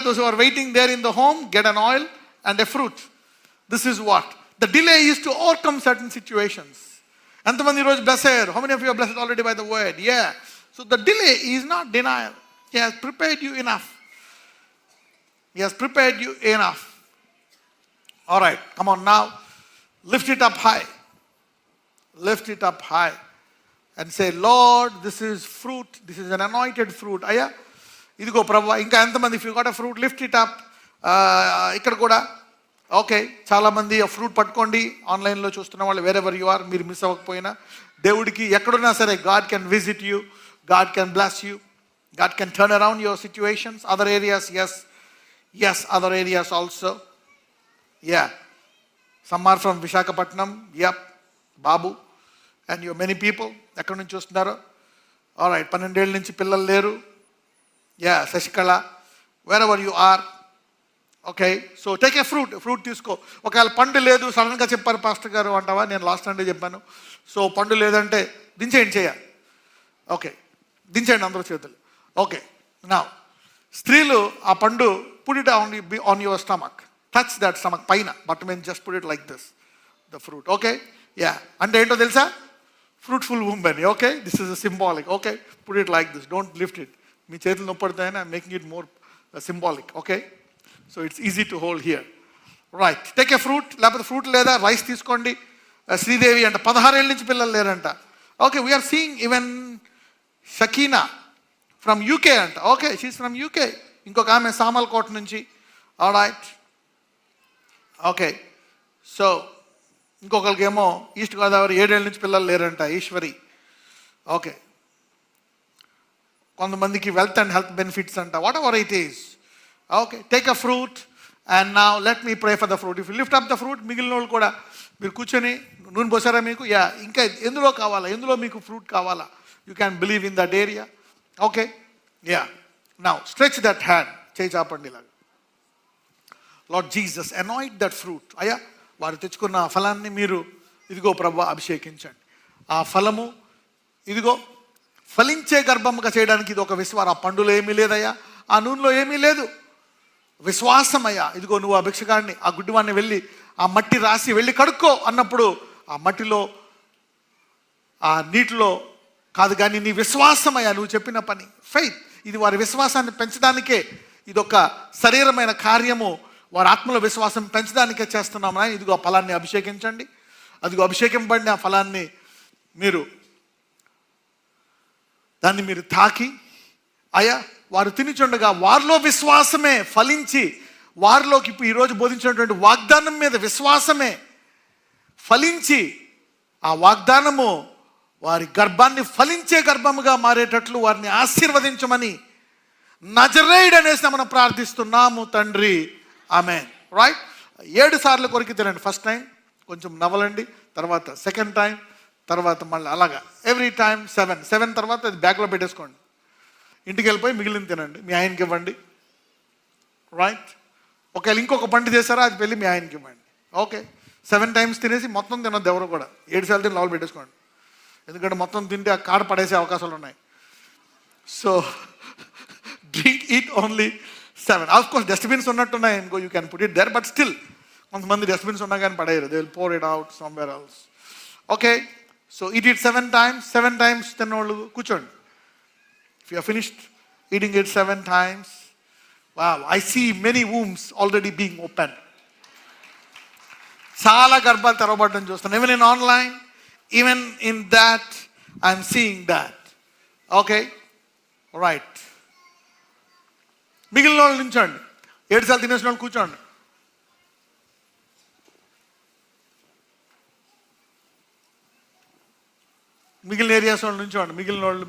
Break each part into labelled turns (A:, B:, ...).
A: those who are waiting there in the home, get an oil and a fruit. This is what? The delay is to overcome certain situations. And the one who is blessed, how many of you are blessed already by the word? Yeah. So the delay is not denial. He has prepared you enough. He has prepared you enough. All right, come on now. Lift it up high. Lift it up high. And say, Lord, this is fruit. This is an anointed fruit. Aya? Idigo Prabhu. Inka entamandi, if you got a fruit, lift it up. Ikkada kuda. Okay. Chala mandi a fruit patkondi. Online lo chustunna vallu wherever you are. Meer miss avvakapoyina. Devudiki ekkadunna sare God can visit you. God can bless you. God can turn around your situations. Other areas, yes. Yes, other areas also. Yeah. Some are from Visakhapatnam. Yep. Babu. And you many people. ఎక్కడి నుంచి వస్తున్నారు? All right, 12 ఏళ్ళ నుంచి పిల్లలు లేరు. Yeah, Sasikala, wherever you are. Okay, so take a fruit తీసుకో. ఒకవేళ పండు లేదు, సడన్గా చెప్పారు పాస్టర్ గారు అంటావా? నేను లాస్ట్ సండే చెప్పాను. సో పండు లేదంటే దించేయండి చేయ. ఓకే, దించేయండి అందరూ చేతులు. ఓకే, నా స్త్రీలు ఆ పండు put it on your stomach. Touch that stomach పైన, but mean just put it like this, the fruit. Okay, yeah, అంటే ఏంటో తెలుసా? Fruitful woman. Okay, this is a symbolic. Okay, put it like this. Don't lift it. మీ చేతులు నొప్పడతాయని I'm making it more symbolic. Okay, so it's easy to hold here. Right, take a fruit. లేకపోతే fruit లేదా rice తీసుకోండి. శ్రీదేవి అంట 16 ఏళ్ళ నుంచి పిల్లలు లేరంట. Okay, we are seeing even Shakina from UK అంట. Okay, she's from UK. ఇంకొక ఆమె సామల్కోట్ నుంచి. All right. Okay, so ఇంకొకరికేమో ఈస్ట్ గోదావరి 7 ఏళ్ళ నుంచి పిల్లలు లేరంట, ఈశ్వరి. ఓకే, కొంతమందికి వెల్త్ అండ్ హెల్త్ బెనిఫిట్స్ అంట. Whatever it is. Okay, take a fruit and now let me pray for the fruit. If you lift up the fruit, మిగిలిన వాళ్ళు కూడా మీరు కూర్చొని, నూనె పోసారా మీకు? యా, ఇంకా ఎందులో కావాలా, ఎందులో మీకు ఫ్రూట్ కావాలా? You can believe in that area. Okay, yeah, now stretch that hand. చేయి చాపండి ఇలాగా. Lord Jesus, anoint that fruit. అయ్యా, వారు తెచ్చుకున్న ఆ ఫలాన్ని మీరు ఇదిగో ప్రభువా అభిషేకించండి. ఆ ఫలము ఇదిగో ఫలించే గర్భముగా చేయడానికి ఇది ఒక విశ్వాసం. ఆ పండులో ఏమీ లేదయ్యా, ఆ నూనెలో ఏమీ లేదు, విశ్వాసమయ్యా. ఇదిగో నువ్వు ఆ భిక్షగాడిని, ఆ గుడ్డివాడిని వెళ్ళి ఆ మట్టి రాసి వెళ్ళి కడుక్కో అన్నప్పుడు ఆ మట్టిలో ఆ నీటిలో కాదు కానీ నీ విశ్వాసమయ్యా, నువ్వు చెప్పిన పని. ఫెయిత్, ఇది వారి విశ్వాసాన్ని పెంచడానికే. ఇదొక శరీరమైన కార్యము, వారి ఆత్మలో విశ్వాసం పెంచడానికే చేస్తున్నాం. ఇదిగో ఆ ఫలాన్ని అభిషేకించండి. అదిగో అభిషేకింపబడిన ఆ ఫలాన్ని మీరు దాన్ని మీరు తాకి, అయ్యా వారు తినిచుండగా వారిలో విశ్వాసమే ఫలించి, వారిలోకి ఇప్పుడు ఈరోజు బోధించినటువంటి వాగ్దానం మీద విశ్వాసమే ఫలించి, ఆ వాగ్దానము వారి గర్భాన్ని ఫలించే గర్భముగా మారేటట్లు వారిని ఆశీర్వదించమని నజరేయుడు అనేసి మనం ప్రార్థిస్తున్నాము తండ్రి. ఆమేన్. రైట్, 7 సార్లు కొరికి తినండి. ఫస్ట్ టైం కొంచెం నవ్వలండి, తర్వాత సెకండ్ టైం, తర్వాత మళ్ళీ అలాగా ఎవ్రీ టైం 7 తర్వాత అది బ్యాగ్లో పెట్టేసుకోండి. ఇంటికి వెళ్ళిపోయి మిగిలిన తినండి, మీ ఆయనకి ఇవ్వండి. రైట్, ఒకవేళ ఇంకొక పండు చేశారా అది వెళ్ళి మీ ఆయనకి ఇవ్వండి. ఓకే, 7 టైమ్స్ తినేసి మొత్తం తినొద్దు ఎవరు కూడా. 7 సార్లు తిని లోపల పెట్టేసుకోండి, ఎందుకంటే మొత్తం తింటే ఆ కాడ పడేసే అవకాశాలు ఉన్నాయి. So drink it only 7. Of course dustbins ఉన్నట్టున్నాయి ఇంకో, you can put it there, but still కొంతమంది డస్ట్బిన్స్ ఉన్నా కానీ పడేయరు. They will pour it out somewhere else. Okay, so eat it 7 times. 7 times తిన్నోళ్ళు కూర్చోండి. If you are finished eating it 7 times, wow, I see many wombs already being opened. చాలా గర్భాలు తెరవబడడం చూస్తాను. Even in online, even in that, I'm seeing that. Okay, right. మిగిలిన వాళ్ళు నించోండి. 7 సార్లు తినేసిన వాళ్ళు కూర్చోండి. మిగిలిన ఏరియాస్ వాళ్ళు నించోండి.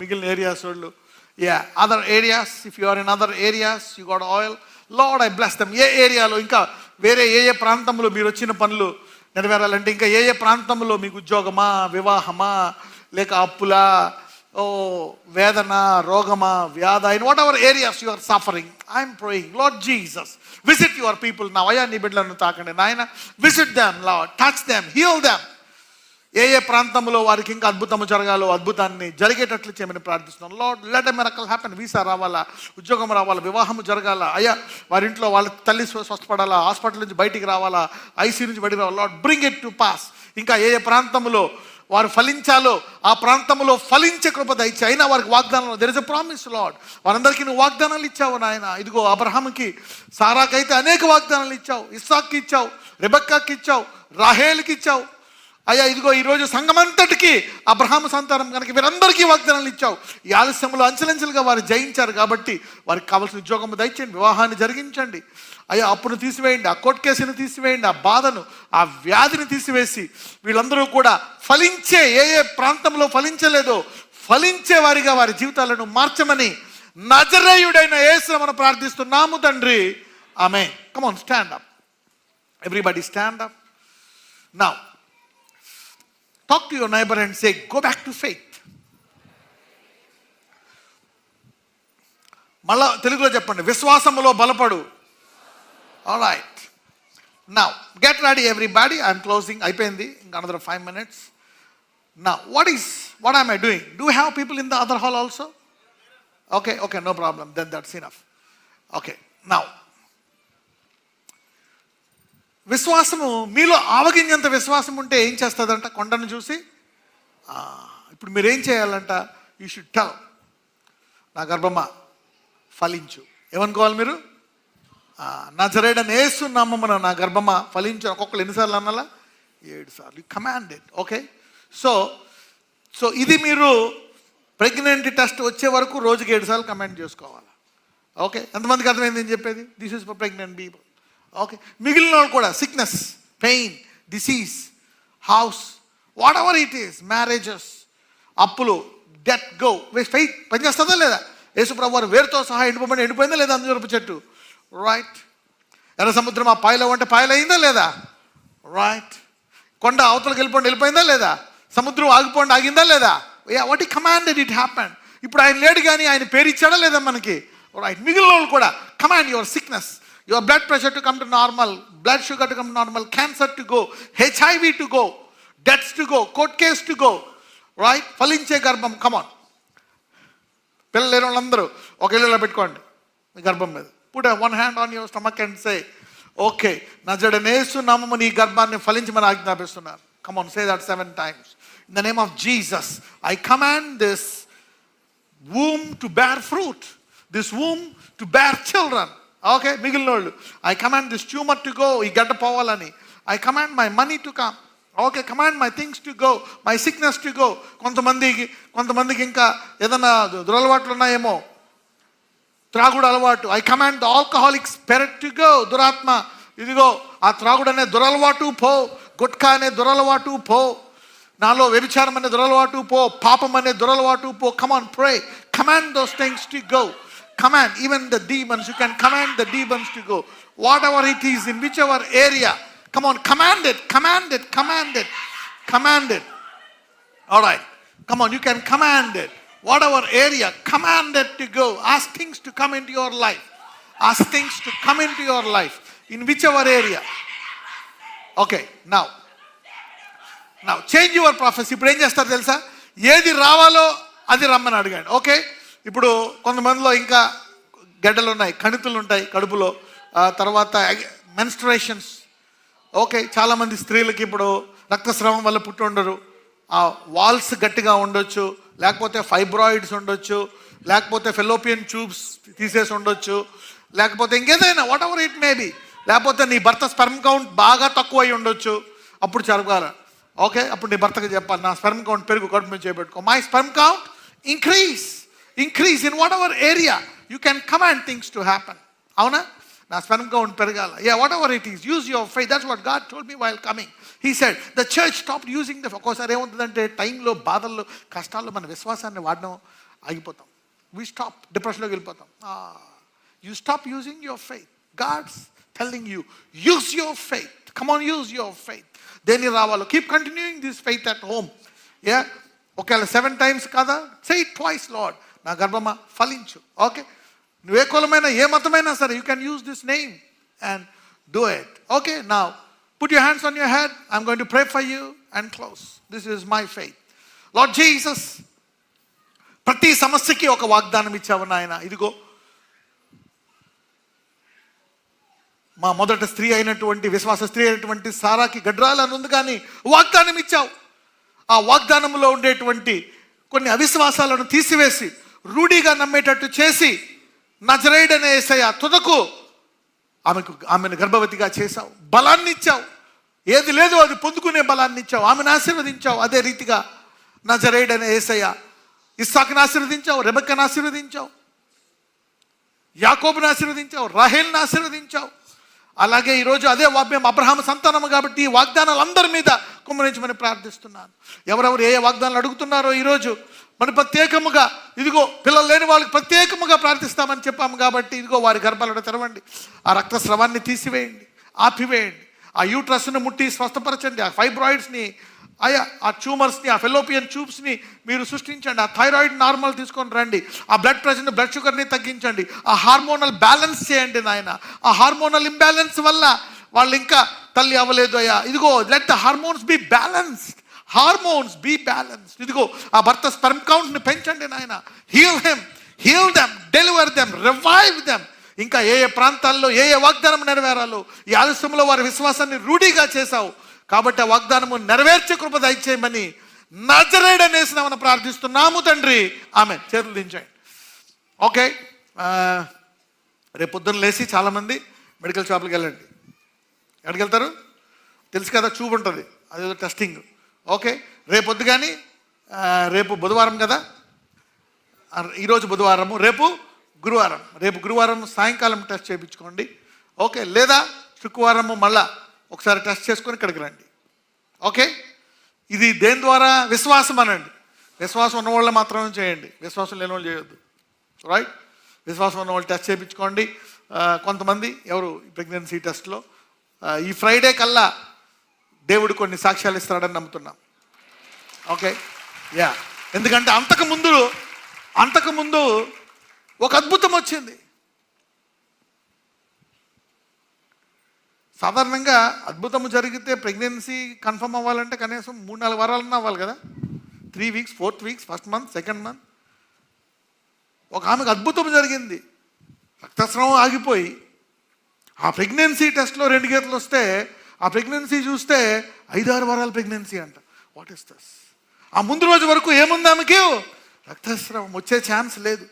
A: మిగిలిన ఏరియాస్ వాళ్ళు. Yeah, other areas, if you are in other areas, you got oil, Lord I bless them. ఏ ఏరియాలో ఇంకా వేరే ఏ ప్రాంతంలో మీరు వచ్చిన పనులు నెరవేరాలంటే, ఇంకా ఏ ప్రాంతంలో మీకు ఉద్యోగమా, వివాహమా, లేక అప్పులా, వేదన, రోగమా, వ్యాధ, in whatever areas you are suffering, I'm praying Lord Jesus visit your people. నా అయ్యా నీ బిడ్డలను తాకండి నాయన. Visit them Lord, touch them, heal them. ఏ ప్రాంతంలో వారికి ఇంకా అద్భుతము జరగాలో అద్భుతాన్ని జరిగేటట్లు చేయమని ప్రార్థిస్తున్నాం. Lord, let a miracle happen. Visa రావాలా, ఉద్యోగం రావాలా, వివాహం జరగాల, అయ్యా వారి ఇంట్లో వాళ్ళ తల్లి స్వస్థపడాలా, హాస్పిటల్ నుంచి బయటికి రావాలా, ఐసీ నుంచి బయటికి రావాలా. Lord, bring it to pass. ఇంకా ఏ ప్రాంతంలో వారు ఫలించాలో ఆ ప్రాంతంలో ఫలించే కృప దయచి. అయినా వారికి వాగ్దానాలు, there is a promise lord. వారందరికీ నువ్వు వాగ్దానాలు ఇచ్చావు నాయన. ఇదిగో అబ్రహాముకి, సారాకైతే అనేక వాగ్దానాలు ఇచ్చావు, ఇస్సాక్కి ఇచ్చావు, రెబెక్కాకి ఇచ్చావు, రాహేలుకి ఇచ్చావు. అయ్యా ఇదిగో ఈరోజు సంఘమంతటికి అబ్రహాము సంతానం కనుక వీరందరికీ వాగ్దానాలు ఇచ్చావు. ఈ ఆలస్యంలో అంచెలంచెలుగా వారు జయించారు కాబట్టి వారికి కావాల్సిన ఉద్యోగం దయచేయండి, వివాహాన్ని జరిగించండి. అయ్యా అప్పును తీసివేయండి, ఆ కోర్టు కేసును తీసివేయండి, ఆ బాధను, ఆ వ్యాధిని తీసివేసి వీళ్ళందరూ కూడా ఫలించే, ఏ ప్రాంతంలో ఫలించలేదో ఫలించే వారిగా వారి జీవితాలను మార్చమని నజరేయుడైన యేసుని మనం ప్రార్థిస్తున్నాము తండ్రి. ఆమేన్. Come on, stand up. Everybody stand up. Now talk to your neighbor and say, go back to faith. మళ్ళా తెలుగులో చెప్పండి, విశ్వాసములో బలపడు. All right, now get ready everybody. I'm closing. అయిపోయింది, ఇంకా another 5 minutes. Now what am I doing? Do you have people in the other hall also? Okay, no problem, then that's enough. Okay, now విశ్వాసము మీలో ఆవగింజంత విశ్వాసం ఉంటే ఏం చేస్తుందంట? కొండను చూసి, ఇప్పుడు మీరేం చేయాలంట? యూ షుడ్ టెల్, నా గర్భమా ఫలించు. ఏమనుకోవాలి మీరు? నజరేయుడైన యేసు నామమున నా గర్భమా ఫలించు. ఒక్కొక్కరు ఎన్నిసార్లు అనాలా? 7 సార్లు. You command it. Okay, so ఇది మీరు ప్రెగ్నెంట్ టెస్ట్ వచ్చే వరకు రోజుకి 7 సార్లు కమాండ్ చేసుకోవాలి. ఓకే, ఎంతమందికి అర్థమైంది నేను చెప్పేది? This is for pregnant people. Okay, మిగిలిన వాళ్ళు కూడా sickness, pain, disease, house, what ever it is, marriages, అప్పులు, డెత్, గో. ఫెయిత్ పనిచేస్తుందా లేదా? యేసుప్రభు వారు వేరుతో సహా ఎండిపోయిందా లేదా? అంజూరపు చెట్టు, రైట్. ఎర్ర సముద్రం ఆ పాయలో అంటే పాయలైందా లేదా? రైట్. కొండ అవతలకి వెళ్ళిపోయిందా లేదా? సముద్రం ఆగిందా లేదా? వాట్ ఈ కమాండెడ్, ఇట్ హ్యాపెన్. ఇప్పుడు ఆయన లేడు కానీ ఆయన పేరు ఇచ్చాడా లేదా మనకి? రైట్. మిగిలిన వాళ్ళు కూడా command your sickness, your blood pressure to come to normal, blood sugar to come to normal, cancer to go, HIV to go, debts to go, court case to go, right? ఫలించే గర్భం. come on, పిల్లలు లేని వాళ్ళందరూ ఒక ఇళ్ళలో పెట్టుకోండి మీ గర్భం మీద. put one hand on your stomach and say, okay, నజరేయుడైన యేసు నామమున నీ గర్భాన్ని ఫలించమని ఆజ్ఞాపిస్తున్నారు. come on, say that 7 times. in the name of Jesus, I command this womb to bear fruit, this womb to bear children. Okay, మిగిలిన వాళ్ళు, I command this tumour to go, ఈ గడ్డ పోవాలని. I command my money to come. Okay, command my things to go, my sickness to go. కొంతమందికి ఇంకా ఏదైనా దురలవాట్లు ఉన్నాయేమో, త్రాగుడు అలవాటు. I command the alcoholic spirit to go. దురాత్మ, ఇదిగో ఆ త్రాగుడు అనే దురలవాటు పో, గుట్కా అనే దురలవాటు పో, నాలో వ్యభిచారం అనే దురలవాటు పో, పాపం అనే దురలవాటు పో. Come on, pray, command those things to go. Command even the demons, you can command the demons to go. Whatever it is, in whichever area, come on, command it. All right, come on, you can command it. Whatever area, command it to go. Ask things to come into your life. In whichever area. Okay, now change your prophecy. ఇప్పుడు ఏం చేస్తారు తెలుసా? ఏది రావాలో అది రమ్మని అడగండి. Okay, ఇప్పుడు కొంతమందిలో ఇంకా గడ్డలు ఉన్నాయి, కణితులు ఉంటాయి కడుపులో, తర్వాత మెన్స్ట్రుయేషన్స్. ఓకే, చాలామంది స్త్రీలకి ఇప్పుడు రక్తస్రావం వల్ల పుట్టి ఉండరు, ఆ వాల్స్ గట్టిగా ఉండొచ్చు, లేకపోతే ఫైబ్రాయిడ్స్ ఉండొచ్చు, లేకపోతే ఫెలోపియన్ ట్యూబ్స్ తీసేసి ఉండొచ్చు, లేకపోతే ఇంకేదైనా వాట్ ఎవర్ ఇట్ మేబీ, లేకపోతే నీ భర్త స్పెర్మ్ కౌంట్ బాగా తక్కువ అయి ఉండొచ్చు. అప్పుడు జరగాల. ఓకే, అప్పుడు నీ భర్తకి చెప్పాలి, నా స్పెర్మ్ కౌంట్ పెరుగు, కడుపు మీద చేపెట్టుకో. My sperm count increase in whatever area. You can command things to happen. అవునా? నా స్పెర్మ్ కౌంట్ పెరగాల. whatever it is, use your faith. That's what God told me while coming. He said the church stopped using the, ఒక్కోసారి ఏమవుతుందంటే టైంలో, బాధల్లో, కష్టాల్లో మన విశ్వాసాన్ని వాడడం ఆగిపోతాం. we stop, డిప్రెషన్లోకి వెళ్ళిపోతాం. You stop using your faith. God's telling you, use your faith. Come on, use your faith. దేని రావాలో, keep continuing this faith at home. ఒకవేళ 7 times కాదా, say it twice, Lord, నా గర్భమా ఫలించు. ఓకే, నువ్వే కులమైనా ఏ మతమైనా సరే, you can use this name and do it. Okay, now Put your hands on your head. I'm going to pray for you and close. This is my faith. Lord Jesus, ప్రతి సమస్యకి ఒక వాగ్దానం ఇచ్చావు నాయన. ఇదిగో మా మొదట స్త్రీ అయినటువంటి విశ్వాస స్త్రీ అయినటువంటి సారాకి గడ్రాలు అని ఉంది, కానీ వాగ్దానం ఇచ్చావు. ఆ వాగ్దానంలో ఉండేటువంటి కొన్ని అవిశ్వాసాలను తీసివేసి రూఢిగా నమ్మేటట్టు చేసి నజరేయుడనే యేసయ్య తుదకు ఆమెను గర్భవతిగా చేశావు. బలాన్ని ఇచ్చావు. ఏది లేదో అది పొందుకునే బలాన్ని ఇచ్చావు. ఆమెను ఆశీర్వదించావు. అదే రీతిగా నజరేయుడనే యేసయ్య ఇస్సాకును ఆశీర్వదించావు, రెబెక్కను ఆశీర్వదించావు, యాకోబును ఆశీర్వదించావు, రాహేలును ఆశీర్వదించావు. అలాగే ఈరోజు అదే మేము అబ్రహాము సంతానము కాబట్టి ఈ వాగ్దానాలు అందరి మీద కుమ్మరించమని ప్రార్థిస్తున్నాను. ఎవరెవరు ఏ వాగ్దానాలు అడుగుతున్నారో ఈరోజు మరి ప్రత్యేకముగా ఇదిగో పిల్లలు లేని వాళ్ళకి ప్రత్యేకముగా ప్రార్థిస్తామని చెప్పాము కాబట్టి ఇదిగో వారి గర్భాలను తెరవండి. ఆ రక్తస్రావాన్ని తీసివేయండి, ఆపివేయండి. ఆ యూట్రస్ను ముట్టి స్వస్థపరచండి. ఆ ఫైబ్రాయిడ్స్ని, ఆ ట్యూమర్స్ని, ఆ ఫెలోపియన్ ట్యూబ్స్ని మీరు సృష్టించండి. ఆ థైరాయిడ్ నార్మల్ తీసుకొని రండి. ఆ బ్లడ్ ప్రెషర్ని, బ్లడ్ షుగర్ని తగ్గించండి. ఆ హార్మోనల్ బ్యాలెన్స్ చేయండి నాయన. ఆ హార్మోనల్ ఇంబ్యాలెన్స్ వల్ల వాళ్ళు ఇంకా తల్లి అవ్వలేదు అయ్యా. ఇదిగో let the hormones be balanced. Hormones be balanced. ఇదిగో ఆ భర్త స్పెర్మ్ కౌంట్ని పెంచండి నాయన. Heal them, deliver them, revive them. ఇంకా ఏ ఏ ప్రాంతాల్లో ఏ ఏ వాగ్దానం నెరవేరాలో ఈ ఆలస్యంలో వారి విశ్వాసాన్ని రూఢిగా చేశావు కాబట్టి ఆ వాగ్దానము నెరవేర్చే కృప దయచేయమని నజరేయుడనే యేసునామమున ప్రార్థిస్తున్నాము తండ్రి. ఆమేన్. చేతులు దించండి. ఓకే, రేపు పొద్దున్న లేచి చాలామంది మెడికల్ షాప్కి వెళ్ళండి. ఎక్కడికి వెళ్తారు తెలుసు కదా, చూపు ఉంటుంది, అదేదో టెస్టింగ్. ఓకే, రేపు వద్దు కానీ రేపు బుధవారం కదా, ఈరోజు బుధవారము, రేపు గురువారం సాయంకాలం టెస్ట్ చేయించుకోండి. ఓకే, లేదా శుక్రవారము మళ్ళా ఒకసారి టెస్ట్ చేసుకొని ఇక్కడికి రండి. ఓకే, ఇది దేని ద్వారా? విశ్వాసం అనండి. విశ్వాసం ఉన్నవాళ్ళు మాత్రమే చేయండి, విశ్వాసం లేని వాళ్ళు చేయొద్దు. రైట్, విశ్వాసం ఉన్నవాళ్ళు టెస్ట్ చేయించుకోండి. కొంతమంది ఎవరు ప్రెగ్నెన్సీ టెస్ట్లో ఈ ఫ్రైడే కల్లా దేవుడు కొన్ని సాక్ష్యాలు ఇస్తాడని నమ్ముతున్నాం. ఓకే, యా, ఎందుకంటే అంతకుముందు ఒక అద్భుతం వచ్చింది. సాధారణంగా అద్భుతం జరిగితే ప్రెగ్నెన్సీ కన్ఫర్మ్ అవ్వాలంటే కనీసం 3-4 వారాలన్నా అవ్వాలి కదా. 3 weeks, 4 weeks, first month, second month. ఒక ఆమెకు అద్భుతం జరిగింది. రక్తస్రావం ఆగిపోయి ఆ ప్రెగ్నెన్సీ టెస్ట్లో 2 గీతలు వస్తే ఆ ప్రెగ్నెన్సీ చూస్తే 5-6 వారాల ప్రెగ్నెన్సీ అంట. What is this? ఆ ముందు రోజు వరకు ఏముంది ఆమెకి? రక్తస్రావం వచ్చే ఛాన్స్ లేదు.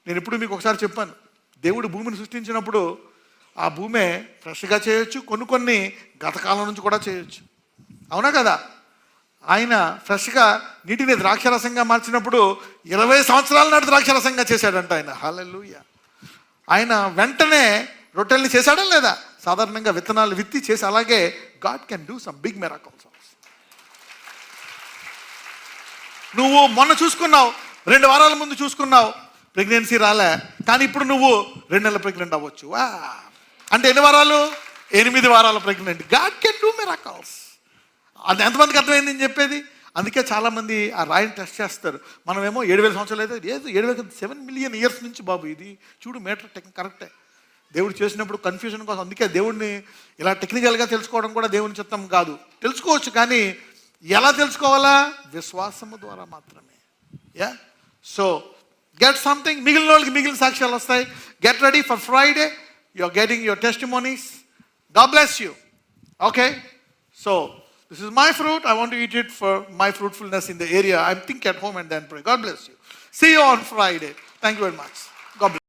A: నేను ఇప్పుడు మీకు ఒకసారి చెప్పాను, దేవుడు భూమిని సృష్టించినప్పుడు ఆ భూమే ఫ్రెష్గా చేయొచ్చు, కొన్ని గతకాలం నుంచి కూడా చేయొచ్చు. అవునా కదా? ఆయన ఫ్రెష్గా నీటిని ద్రాక్షరసంగా మార్చినప్పుడు 20 సంవత్సరాల నాటి ద్రాక్షరసంగా చేశాడంట ఆయన. హల్లెలూయా. ఆయన వెంటనే రొట్టెల్ని చేశాడా లేదా? సాధారణంగా విత్తనాలు విత్తి చేసి, అలాగే God can do some big miracles. నువ్వు మొన్న చూసుకున్నావు, 2 వారాల ముందు చూసుకున్నావు, ప్రెగ్నెన్సీ రాలే, కానీ ఇప్పుడు నువ్వు 2 నెలల ప్రెగ్నెంట్ అవ్వచ్చు. అంటే ఎన్ని వారాలు? 8 వారాల pregnant. God can do miracles. అది ఎంతమందికి అర్థమైంది నేను చెప్పేది? అందుకే చాలామంది ఆ రాయిని టెస్ట్ చేస్తారు. మనమేమో 7,000 సంవత్సరాలు అయితే ఏదో 7 మిలియన్ ఇయర్స్ నుంచి బాబు ఇది చూడు మీటర్ టెక్నిక్ కరెక్టే. దేవుడు చేసినప్పుడు కన్ఫ్యూజన్ కోసం, అందుకే దేవుడిని ఇలా టెక్నికల్గా తెలుసుకోవడం కూడా దేవుని చిత్తం కాదు. తెలుసుకోవచ్చు, కానీ ఎలా తెలుసుకోవాలా? విశ్వాసము ద్వారా మాత్రమే. Yeah, so get something. మిగిలిన వాళ్ళకి మిగిలిన సాక్ష్యాలు వస్తాయి. Get ready for Friday. You're getting your testimonies. God bless you. Okay? So, this is my fruit. I want to eat it for my fruitfulness in the area. I'm thinking at home and then pray. God bless you. See you on Friday. Thank you very much. God bless.